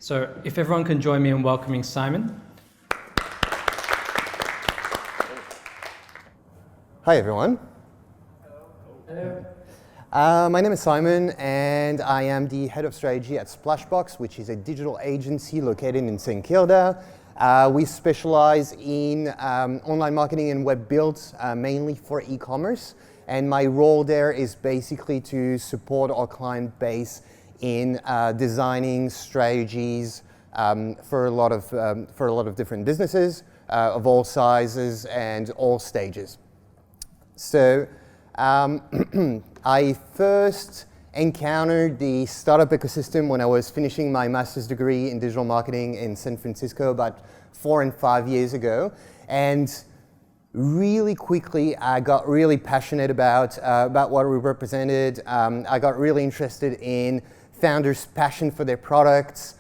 So if everyone can join me in welcoming Simon. Hi everyone. Hello. My name is Simon and I am the head of strategy at Splashbox, which is a digital agency located in St. Kilda. We specialize in online marketing and web builds, mainly for e-commerce. And my role there is basically to support our client base in designing strategies for a lot of different businesses of all sizes and all stages. So I first encountered the startup ecosystem when I was finishing my master's degree in digital marketing in San Francisco about 4 and 5 years ago. And really quickly, I got really passionate about what we represented. I got really interested in founders' passion for their products,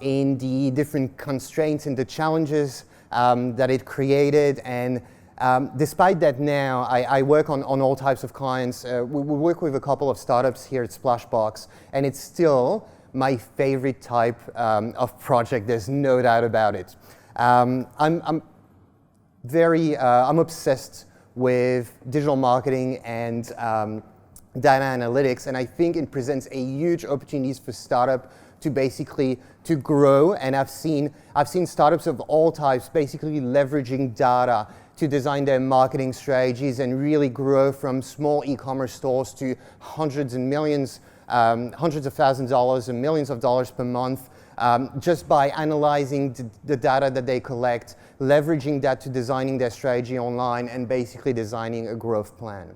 in the different constraints and the challenges that it created. And despite that now, I work on all types of clients. We work with a couple of startups here at Splashbox, and it's still my favorite type of project. There's no doubt about it. I'm obsessed with digital marketing and data analytics, and I think it presents a huge opportunities for startup to basically to grow. And I've seen startups of all types basically leveraging data to design their marketing strategies and really grow from small e-commerce stores to hundreds of thousands of dollars and millions of dollars per month, just by analyzing the data that they collect, leveraging that to designing their strategy online and basically designing a growth plan.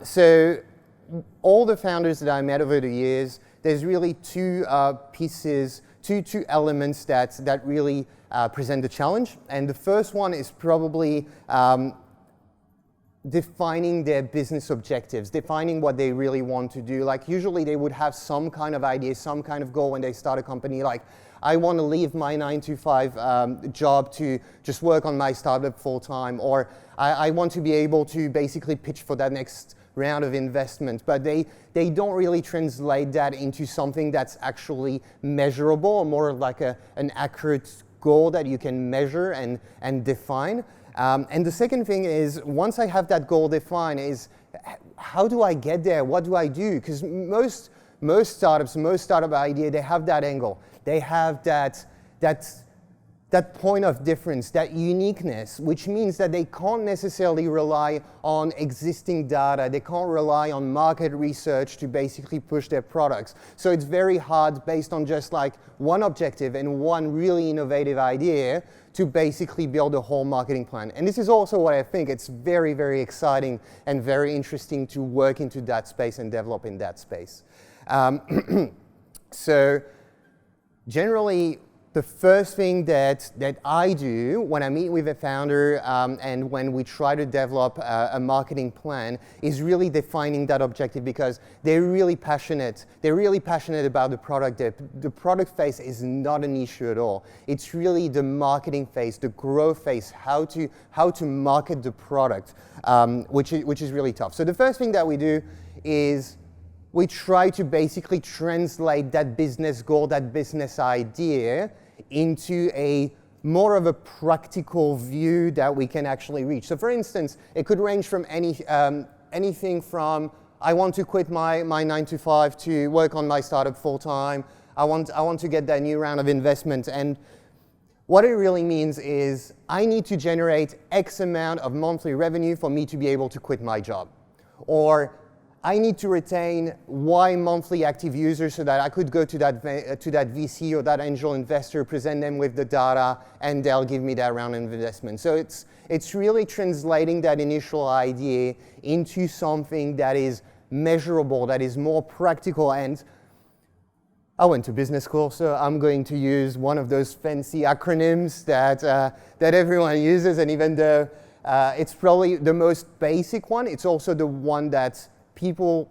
So all the founders that I met over the years, there's really two elements that really present the challenge. And the first one is probably defining their business objectives, defining what they really want to do. Like usually they would have some kind of idea, some kind of goal when they start a company, like I want to leave my 9-to-5 job to just work on my startup full time, or I want to be able to basically pitch for that next round of investment. But they don't really translate that into something that's actually measurable, or more like an accurate goal that you can measure and define. And the second thing is, once I have that goal defined, is how do I get there? What do I do? Because most startup idea, they have that angle. They have that point of difference, that uniqueness, which means that they can't necessarily rely on existing data. They can't rely on market research to basically push their products. So it's very hard, based on just like one objective and one really innovative idea, to basically build a whole marketing plan. And this is also what I think it's very, very exciting and very interesting to work into that space and develop in that space. So generally, the first thing that I do when I meet with a founder and when we try to develop a marketing plan is really defining that objective, because they're really passionate. They're really passionate about the product. The product phase is not an issue at all. It's really the marketing phase, the growth phase, how to market the product, which is really tough. So the first thing that we do is we try to basically translate that business goal, that business idea, into a more of a practical view that we can actually reach. So for instance, it could range from anything from, I want to quit my 9-to-5 to work on my startup full time. I want to get that new round of investment. And what it really means is I need to generate X amount of monthly revenue for me to be able to quit my job. Or I need to retain Y monthly active users so that I could go to that VC or that angel investor, present them with the data, and they'll give me that round of investment. So it's really translating that initial idea into something that is measurable, that is more practical. And I went to business school, so I'm going to use one of those fancy acronyms that everyone uses, and even though it's probably the most basic one, it's also the one that people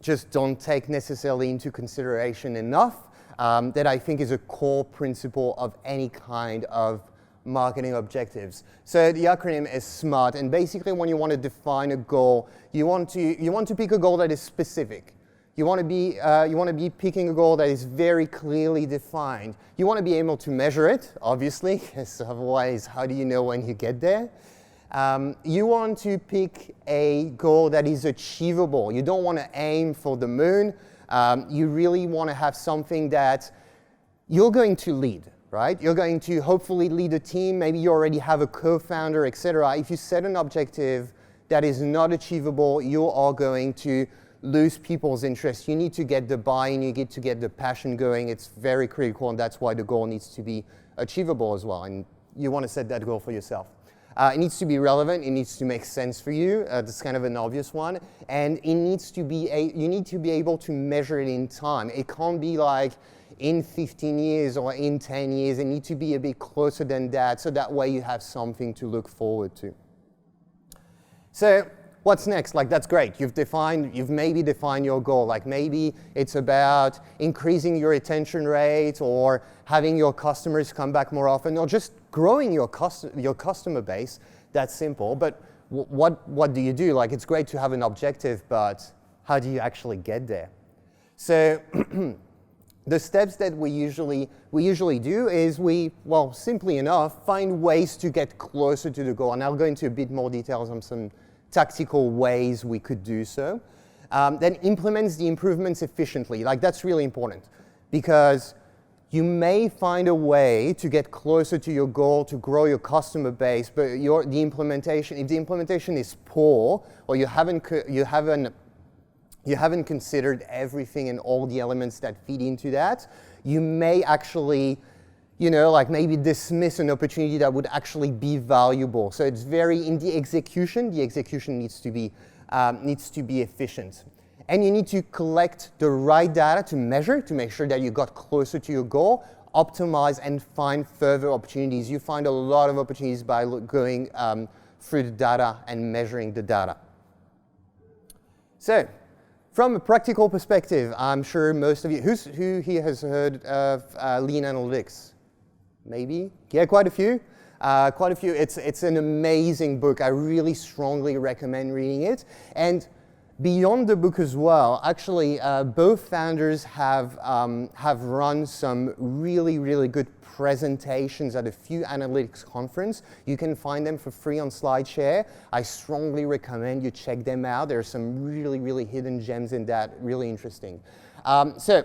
just don't take necessarily into consideration enough, that I think is a core principle of any kind of marketing objectives. So the acronym is SMART, and basically when you want to define a goal, you want to pick a goal that is specific. You want to be picking a goal that is very clearly defined. You want to be able to measure it, obviously, because otherwise, how do you know when you get there? You want to pick a goal that is achievable. You don't want to aim for the moon. You really want to have something that you're going to lead, right? You're going to hopefully lead a team. Maybe you already have a co-founder, etc. If you set an objective that is not achievable, you are going to lose people's interest. You need to get the buy-in, you get to get the passion going. It's very critical, and that's why the goal needs to be achievable as well. And you want to set that goal for yourself. It needs to be relevant, it needs to make sense for you. That's kind of an obvious one. And it needs to be you need to be able to measure it in time. It can't be like in 15 years or in 10 years. It needs to be a bit closer than that, so that way you have something to look forward to. So what's next? Like, that's great. You've maybe defined your goal. Like, maybe it's about increasing your retention rate or having your customers come back more often or just growing your customer base. That's simple. But what do you do? Like, it's great to have an objective, but how do you actually get there? So the steps that we usually do is simply enough, find ways to get closer to the goal. And I'll go into a bit more details on some tactical ways we could do so. Then implements the improvements efficiently. Like, that's really important because you may find a way to get closer to your goal, to grow your customer base, but if the implementation is poor, or you haven't considered everything and all the elements that feed into that, you may actually, maybe dismiss an opportunity that would actually be valuable. So it's in the execution needs to be efficient. And you need to collect the right data to measure, to make sure that you got closer to your goal, optimize and find further opportunities. You find a lot of opportunities by going through the data and measuring the data. So, from a practical perspective, I'm sure most of you, who here has heard of lean analytics? Maybe? Yeah, quite a few. It's an amazing book. I really strongly recommend reading it. And beyond the book as well, actually, both founders have run some really, really good presentations at a few analytics conferences. You can find them for free on SlideShare. I strongly recommend you check them out. There are some really, really hidden gems in that, really interesting. So,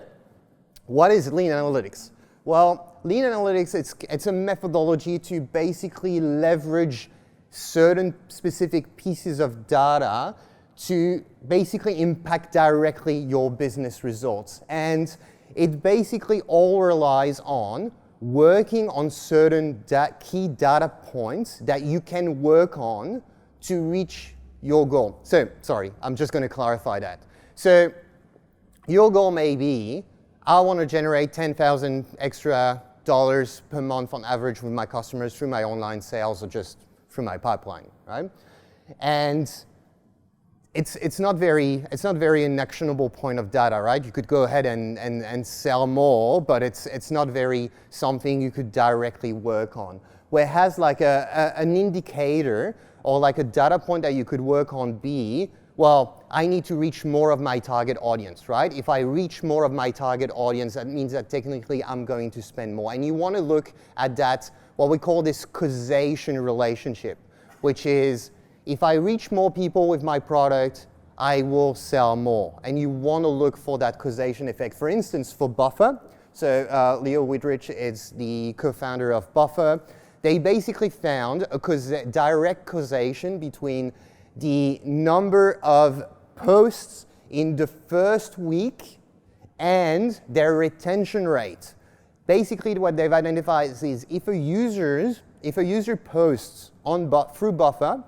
what is lean analytics? Well, lean analytics, it's a methodology to basically leverage certain specific pieces of data to basically impact directly your business results. And it basically all relies on working on certain key data points that you can work on to reach your goal. So, sorry, I'm just going to clarify that. So, your goal may be, I want to generate $10,000 extra per month on average with my customers through my online sales or just through my pipeline, right? And it's not very an actionable point of data, right? You could go ahead and sell more, but it's not very something you could directly work on. Whereas like an indicator or like a data point that you could work on be, well, I need to reach more of my target audience, right? If I reach more of my target audience, that means that technically I'm going to spend more. And you want to look at that, what we call this causation relationship, which is if I reach more people with my product, I will sell more. And you want to look for that causation effect. For instance, for Buffer, so Leo Widrich is the co-founder of Buffer. They basically found a direct causation between the number of posts in the first week and their retention rate. Basically, what they've identified is if a user posts through Buffer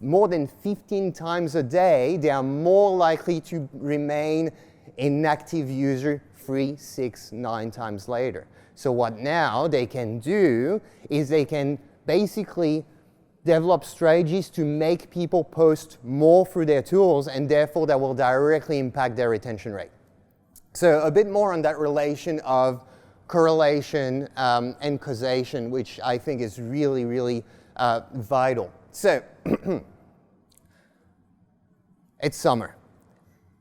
more than 15 times a day, they are more likely to remain an active user 3, 6, 9 times later. So what now they can do is they can basically develop strategies to make people post more through their tools, and therefore that will directly impact their retention rate. So a bit more on that relation of correlation and causation, which I think is really, really vital. So it's summer.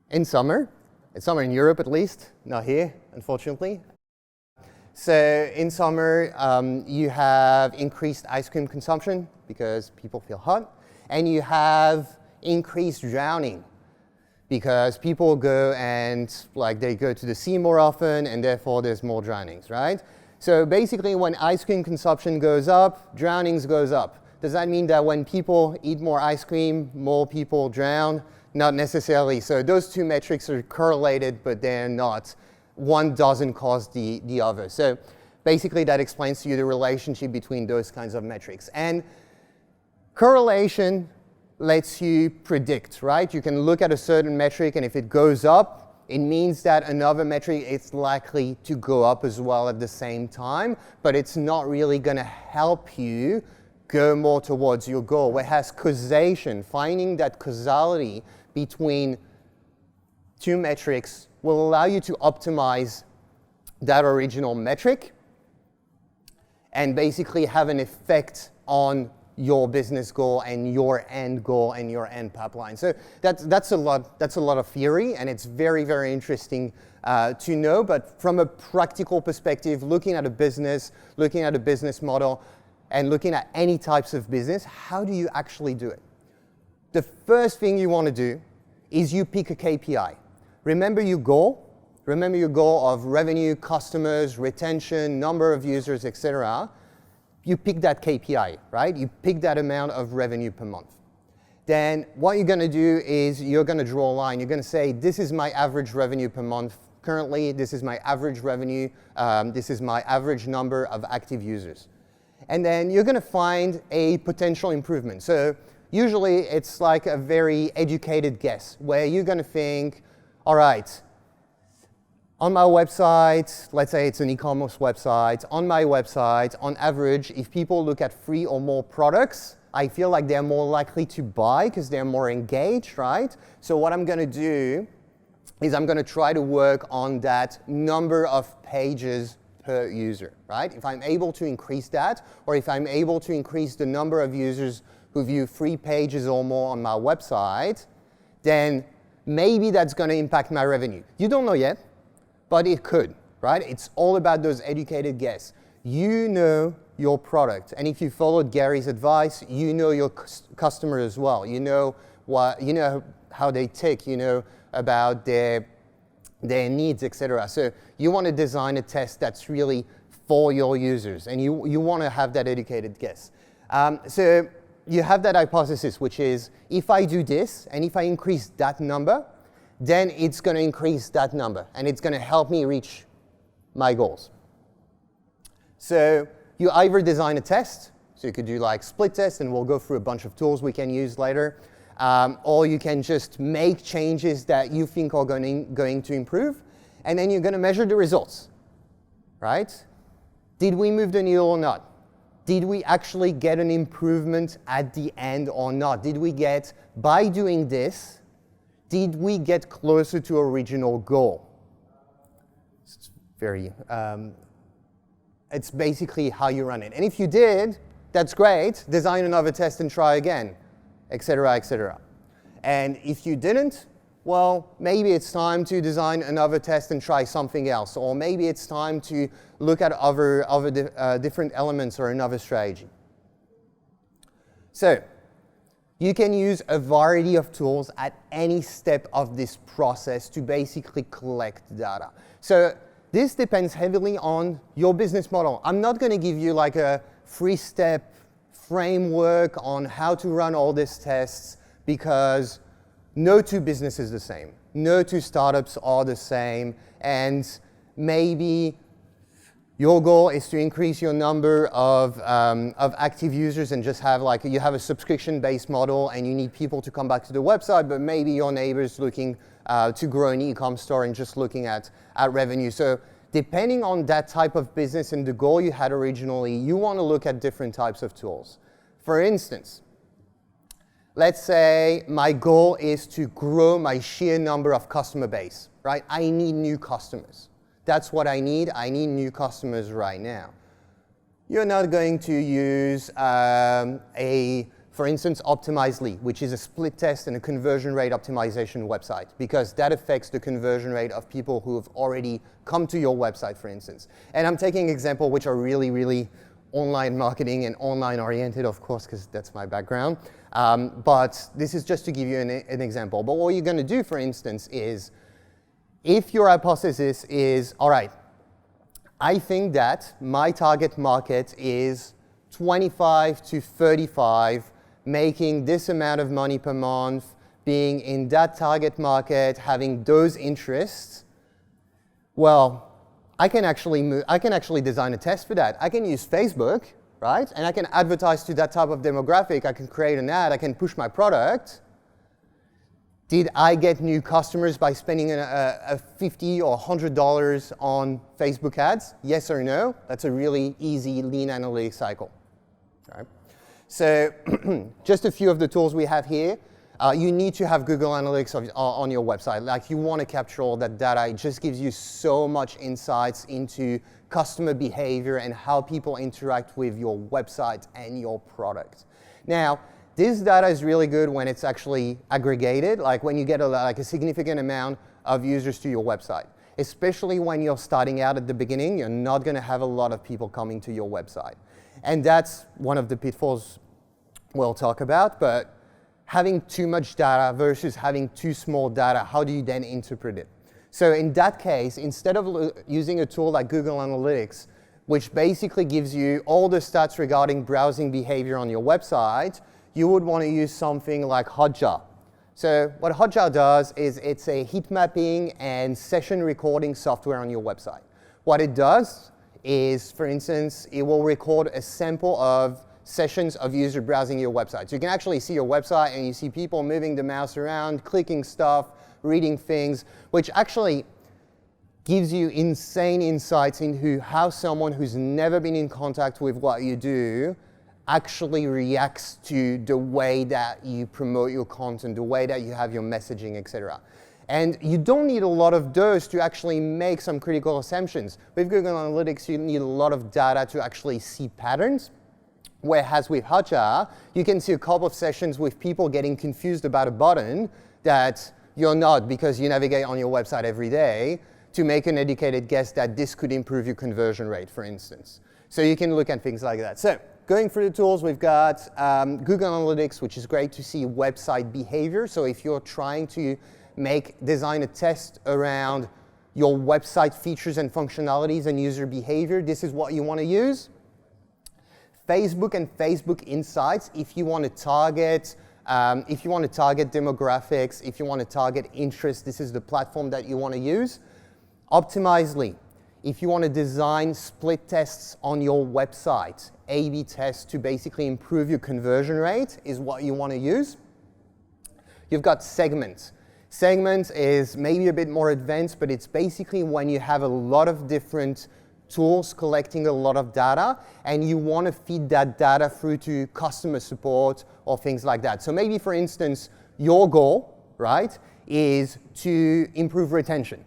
In summer, It's summer in Europe at least, not here, unfortunately. So in summer, you have increased ice cream consumption because people feel hot, and you have increased drowning because people go and they go to the sea more often, and therefore there's more drownings, right? So basically when ice cream consumption goes up, drownings goes up. Does that mean that when people eat more ice cream, more people drown? Not necessarily. So those two metrics are correlated, but they're not. One doesn't cause the other. So basically that explains to you the relationship between those kinds of metrics. And correlation lets you predict, right? You can look at a certain metric, and if it goes up, it means that another metric is likely to go up as well at the same time, but it's not really going to help you go more towards your goal. Whereas causation, finding that causality between two metrics, will allow you to optimize that original metric and basically have an effect on your business goal and your end goal and your end pipeline. So that's a lot of theory, and it's very, very interesting to know. But from a practical perspective, looking at a business model, and looking at any types of business, how do you actually do it? The first thing you want to do is you pick a KPI. Remember your goal. Remember your goal of revenue, customers, retention, number of users, etc. You pick that KPI, right? You pick that amount of revenue per month. Then what you're going to do is you're going to draw a line. You're going to say, this is my average revenue per month. Currently, this is my average revenue. This is my average number of active users. And then you're going to find a potential improvement. So usually it's like a very educated guess where you're going to think, all right, on my website, let's say it's an e-commerce website, on my website, on average, if people look at 3 or more products, I feel like they're more likely to buy because they're more engaged, right? So what I'm going to do is I'm going to try to work on that number of pages per user, right? If I'm able to increase that, or if I'm able to increase the number of users who view 3 pages or more on my website, then maybe that's going to impact my revenue. You don't know yet, but it could, right? It's all about those educated guess. You know your product, and if you followed Gary's advice, you know your customer as well. You know how they tick. You know about their needs, etc. So you want to design a test that's really for your users, and you want to have that educated guess. So you have that hypothesis, which is if I do this and if I increase that number, then it's going to increase that number, and it's going to help me reach my goals. So you either design a test, so you could do like split test, and we'll go through a bunch of tools we can use later, or you can just make changes that you think are going to improve, and then you're going to measure the results, right? Did we move the needle or not? Did we actually get an improvement at the end or not? Did we get, by doing this, did we get closer to original goal? It's it's basically how you run it. And if you did, that's great. Design another test and try again, etc., etc. And if you didn't, well, maybe it's time to design another test and try something else. Or maybe it's time to look at other different elements or another strategy. So you can use a variety of tools at any step of this process to basically collect data. So this depends heavily on your business model. I'm not going to give you like a 3-step framework on how to run all these tests, because no two businesses are the same. No two startups are the same, and maybe your goal is to increase your number of active users and just have like, you have a subscription-based model and you need people to come back to the website, but maybe your neighbor's looking to grow an e-com store and just looking at revenue. So depending on that type of business and the goal you had originally, you want to look at different types of tools. For instance, let's say my goal is to grow my sheer number of customer base, right? I need new customers. That's what I need. I need new customers right now. You're not going to use a For instance, Optimizely, which is a split test and a conversion rate optimization website, because that affects the conversion rate of people who have already come to your website, for instance. And I'm taking examples which are really, really online marketing and online oriented, of course, because that's my background. But this is just to give you an example. But what you're going to do, for instance, is if your hypothesis is, all right, I think that my target market is 25 to 35, making this amount of money per month, being in that target market, having those interests, well, I can actually design a test for that. I can use Facebook, right? And I can advertise to that type of demographic. I can create an ad. I can push my product. Did I get new customers by spending a $50 or $100 on Facebook ads? Yes or no? That's a really easy lean analytics cycle. All right. So just a few of the tools we have here. You need to have Google Analytics on your website. Like, you want to capture all that data. It just gives you so much insights into customer behavior and how people interact with your website and your product. Now, this data is really good when it's actually aggregated, like when you get a significant amount of users to your website. Especially when you're starting out at the beginning, you're not going to have a lot of people coming to your website. And that's one of the pitfalls we'll talk about. But having too much data versus having too small data, how do you then interpret it? So in that case, instead of using a tool like Google Analytics, which basically gives you all the stats regarding browsing behavior on your website, you would want to use something like Hotjar. So what Hotjar does is it's a heat mapping and session recording software on your website. What it does is, for instance, it will record a sample of sessions of user browsing your website. So you can actually see your website and you see people moving the mouse around, clicking stuff, reading things, which actually gives you insane insights into how someone who's never been in contact with what you do actually reacts to the way that you promote your content, the way that you have your messaging, etc. And you don't need a lot of those to actually make some critical assumptions. With Google Analytics, you need a lot of data to actually see patterns. Whereas with Hotjar, you can see a couple of sessions with people getting confused about a button that you're not, because you navigate on your website every day, to make an educated guess that this could improve your conversion rate, for instance. So you can look at things like that. So going through the tools, we've got Google Analytics, which is great to see website behavior. So if you're trying to design a test around your website features and functionalities and user behavior, this is what you want to use. Facebook and Facebook Insights, if you want to target demographics, if you want to target interest, this is the platform that you want to use. Optimizely, if you want to design split tests on your website, A/B tests to basically improve your conversion rate is what you want to use. You've got Segment. Segment is maybe a bit more advanced, but it's basically when you have a lot of different tools collecting a lot of data, and you want to feed that data through to customer support or things like that. So maybe, for instance, your goal, right, is to improve retention.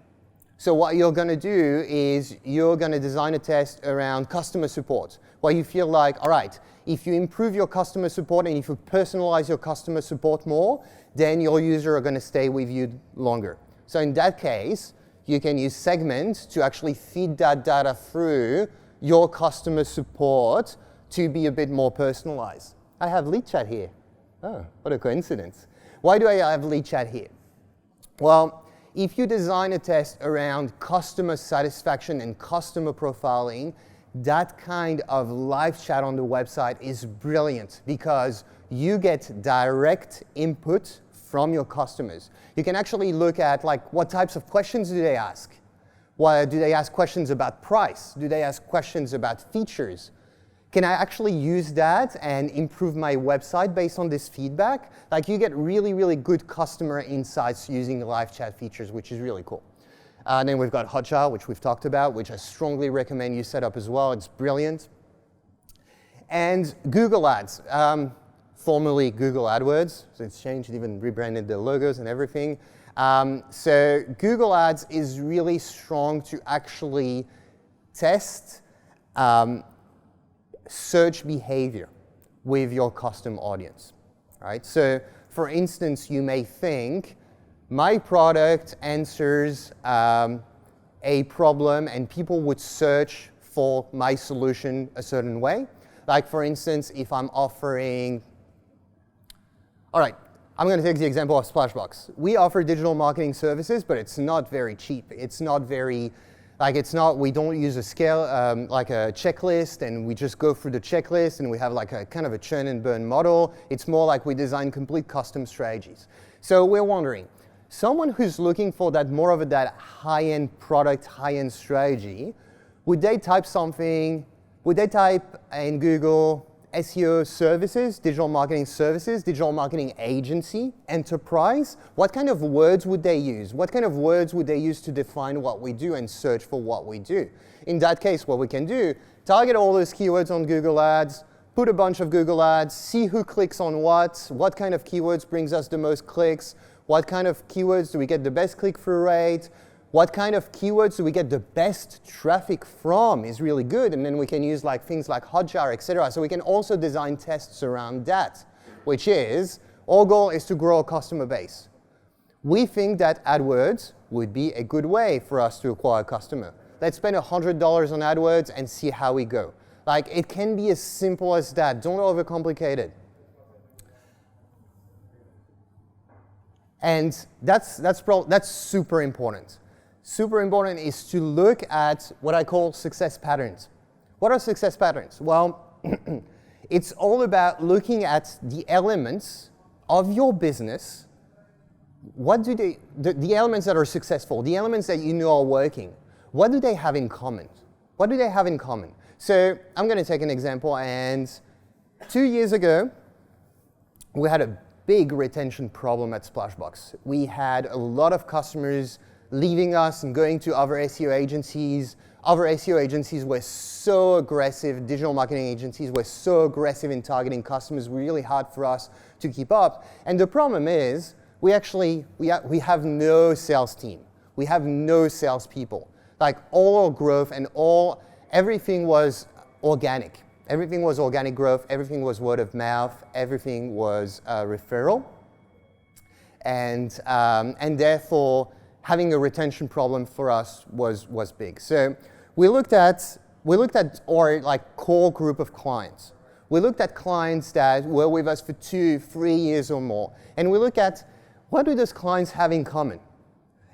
So what you're going to do is you're going to design a test around customer support, where you feel like, all right, if you improve your customer support and if you personalize your customer support more, then your users are going to stay with you longer. So in that case, you can use Segment to actually feed that data through your customer support to be a bit more personalized. I have lead chat here. Oh, what a coincidence. Why do I have lead chat here? Well, if you design a test around customer satisfaction and customer profiling, that kind of live chat on the website is brilliant because you get direct input from your customers. You can actually look at what types of questions do they ask? Well, do they ask questions about price? Do they ask questions about features? Can I actually use that and improve my website based on this feedback? You get really, really good customer insights using live chat features, which is really cool. And then we've got Hotjar, which we've talked about, which I strongly recommend you set up as well. It's brilliant. And Google Ads, formerly Google AdWords. So it's changed, even rebranded the logos and everything. So Google Ads is really strong to actually test search behavior with your custom audience. right? So for instance, you may think, my product answers a problem and people would search for my solution a certain way. Like for instance, if I'm offering, all right, I'm going to take the example of Splashbox. We offer digital marketing services, but it's not very cheap. It's not very, we don't use a scale, like a checklist, and we just go through the checklist, and we have like a kind of a churn and burn model. It's more like we design complete custom strategies. So we're wondering, someone who's looking for that more of that high-end product, high-end strategy, would they type in Google SEO services, digital marketing agency, enterprise? What kind of words would they use? What kind of words would they use to define what we do and search for what we do? In that case, what we can do, target all those keywords on Google Ads, put a bunch of Google Ads, see who clicks on what kind of keywords brings us the most clicks, what kind of keywords do we get the best click-through rate, what kind of keywords do we get the best traffic from is really good, and then we can use things like Hotjar, etc. So we can also design tests around that, which is, our goal is to grow a customer base. We think that AdWords would be a good way for us to acquire a customer. Let's spend $100 on AdWords and see how we go. It can be as simple as that. Don't overcomplicate it. And that's super important. Super important is to look at what I call success patterns. What are success patterns? Well, it's all about looking at the elements of your business. What do the elements that are successful, the elements that you know are working, what do they have in common? What do they have in common? So I'm going to take an example, and 2 years ago, we had a big retention problem at Splashbox. We had a lot of customers leaving us and going to other SEO agencies. Other SEO agencies were so aggressive, digital marketing agencies were so aggressive in targeting customers, really hard for us to keep up. And the problem is, we have no sales team. We have no salespeople. All our growth and everything was organic. Everything was organic growth, everything was word of mouth, everything was referral. And therefore, having a retention problem for us was big. So we looked at our core group of clients. We looked at clients that were with us for 2-3 years or more. And we looked at, what do those clients have in common?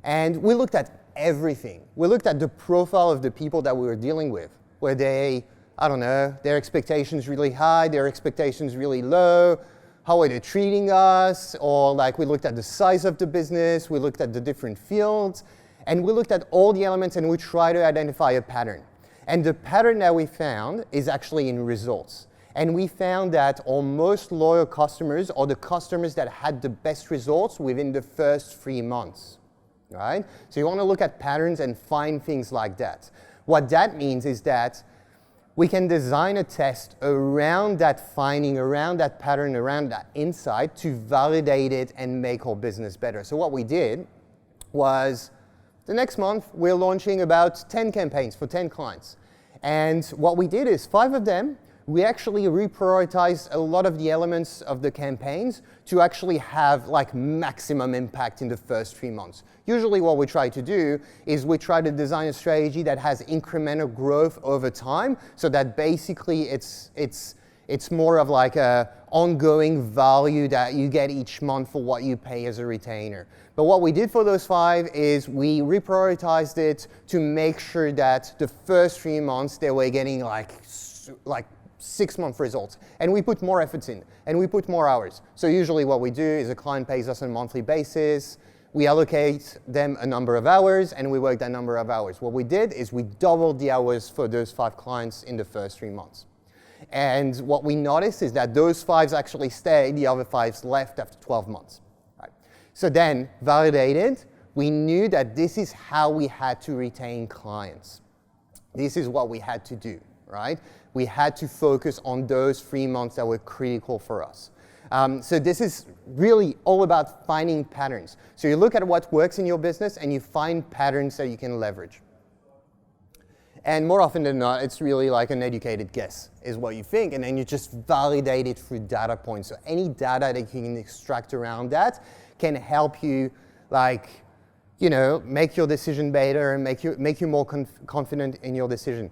And we looked at everything. We looked at the profile of the people that we were dealing with. Were they, I don't know, their expectations really high, their expectations really low? How are they treating us? Or we looked at the size of the business, we looked at the different fields, and we looked at all the elements and we tried to identify a pattern. And the pattern that we found is actually in results. And we found that our most loyal customers are the customers that had the best results within the first 3 months, right? So you want to look at patterns and find things like that. What that means is that we can design a test around that finding, around that pattern, around that insight to validate it and make our business better. So what we did was, the next month, we're launching about 10 campaigns for 10 clients. And what we did is 5 of them, we actually reprioritized a lot of the elements of the campaigns to actually have maximum impact in the first 3 months. Usually what we try to do is we try to design a strategy that has incremental growth over time, so that basically it's more of a ongoing value that you get each month for what you pay as a retainer. But what we did for those 5 is we reprioritized it to make sure that the first 3 months they were getting 6-month results. And we put more efforts in, and we put more hours. So usually what we do is a client pays us on a monthly basis, we allocate them a number of hours, and we work that number of hours. What we did is we doubled the hours for those 5 clients in the first 3 months. And what we noticed is that those 5 actually stayed, the other 5 left after 12 months. Right. So then, validated, we knew that this is how we had to retain clients. This is what we had to do, right? We had to focus on those 3 months that were critical for us. So this is really all about finding patterns. So you look at what works in your business and you find patterns that you can leverage. And more often than not, it's really like an educated guess is what you think, and then you just validate it through data points. So any data that you can extract around that can help you, like, you know, make your decision better and make you more confident in your decision.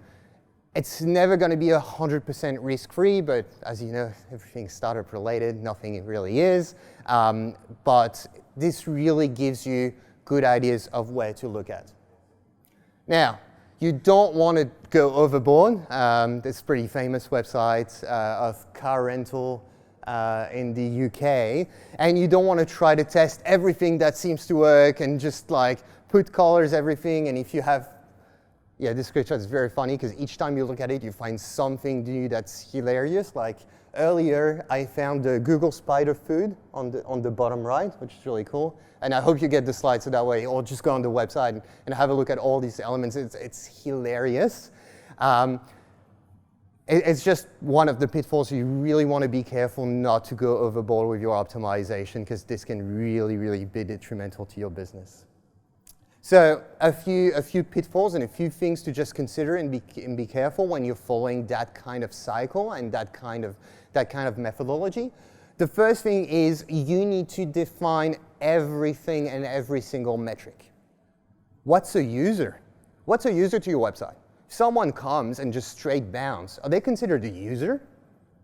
It's never going to be 100% risk-free, but as you know, everything's startup related, nothing really is. But this really gives you good ideas of where to look at. Now, you don't want to go overboard. There's a pretty famous website of car rental in the UK, and you don't want to try to test everything that seems to work and just like put colors everything. And if you have, this screenshot is very funny because each time you look at it, you find something new that's hilarious. Like earlier, I found the Google Spider food on the bottom right, which is really cool. And I hope you get the slides so that way, or just go on the website and have a look at all these elements. It's hilarious. It's just one of the pitfalls. You really want to be careful not to go overboard with your optimization because this can really, really be detrimental to your business. So a few pitfalls and a few things to just consider and be careful when you're following that kind of cycle and that kind of methodology. The first thing is you need to define everything and every single metric. What's a user? What's a user to your website? If someone comes and just straight bounce, are they considered a user?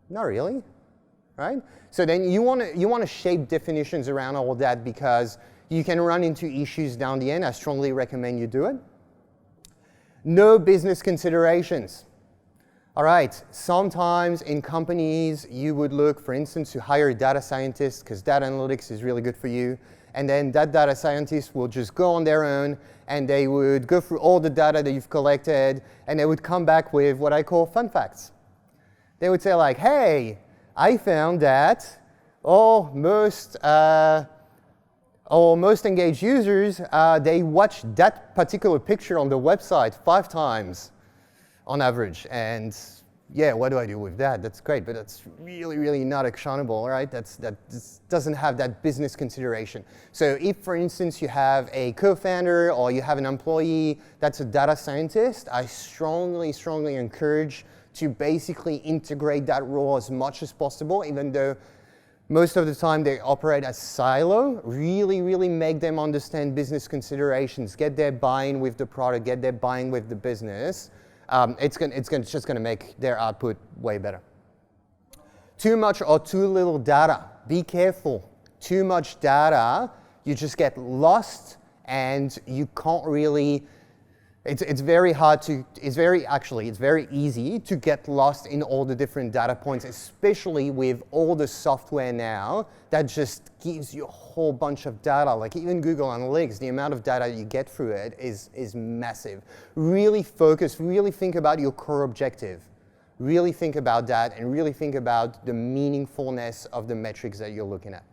Not really, right? So then you want to shape definitions around all that because you can run into issues down the end. I strongly recommend you do it. No business considerations. All right, sometimes in companies you would look, for instance, to hire a data scientist because data analytics is really good for you. And then that data scientist will just go on their own and they would go through all the data that you've collected and they would come back with what I call fun facts. They would say like, hey, I found that most engaged users, they watch that particular picture on the website 5 times on average. And yeah, what do I do with that? That's great, but that's really, really not actionable, right? That doesn't have that business consideration. So if, for instance, you have a co-founder or you have an employee that's a data scientist, I strongly, strongly encourage to basically integrate that role as much as possible, even though most of the time they operate as silo. Really, really make them understand business considerations, get their buy-in with the product, get their buy-in with the business. It's just going to make their output way better. Too much or too little data. Be careful. Too much data, you just get lost and you can't really, it's very easy to get lost in all the different data points, especially with all the software now that just gives you a whole bunch of data. Like even Google Analytics, the amount of data you get through it is massive. Really focus, really think about your core objective. Really think about that and really think about the meaningfulness of the metrics that you're looking at.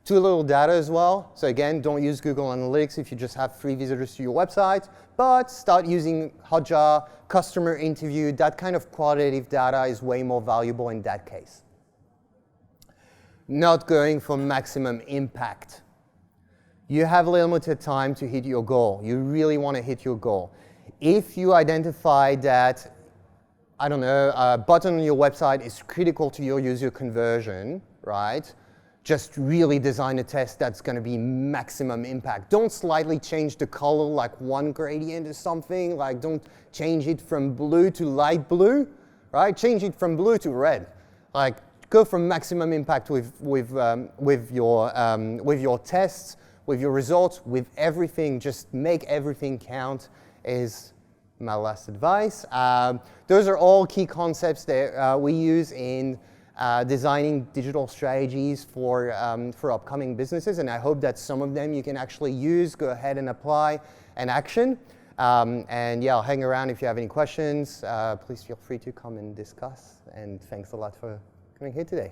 Too little data as well. So again, don't use Google Analytics if you just have 3 visitors to your website, but start using Hotjar, customer interview. That kind of qualitative data is way more valuable in that case. Not going for maximum impact. You have limited time to hit your goal. You really want to hit your goal. If you identify that, I don't know, a button on your website is critical to your user conversion, right? Just really design a test that's going to be maximum impact. Don't slightly change the color like one gradient or something. Like don't change it from blue to light blue, right? Change it from blue to red. Like go for maximum impact with your tests, with your results, with everything. Just make everything count is my last advice. Those are all key concepts that we use in designing digital strategies for upcoming businesses, and I hope that some of them you can actually use, go ahead and apply and action. And yeah, I'll hang around if you have any questions. Please feel free to come and discuss, and thanks a lot for coming here today.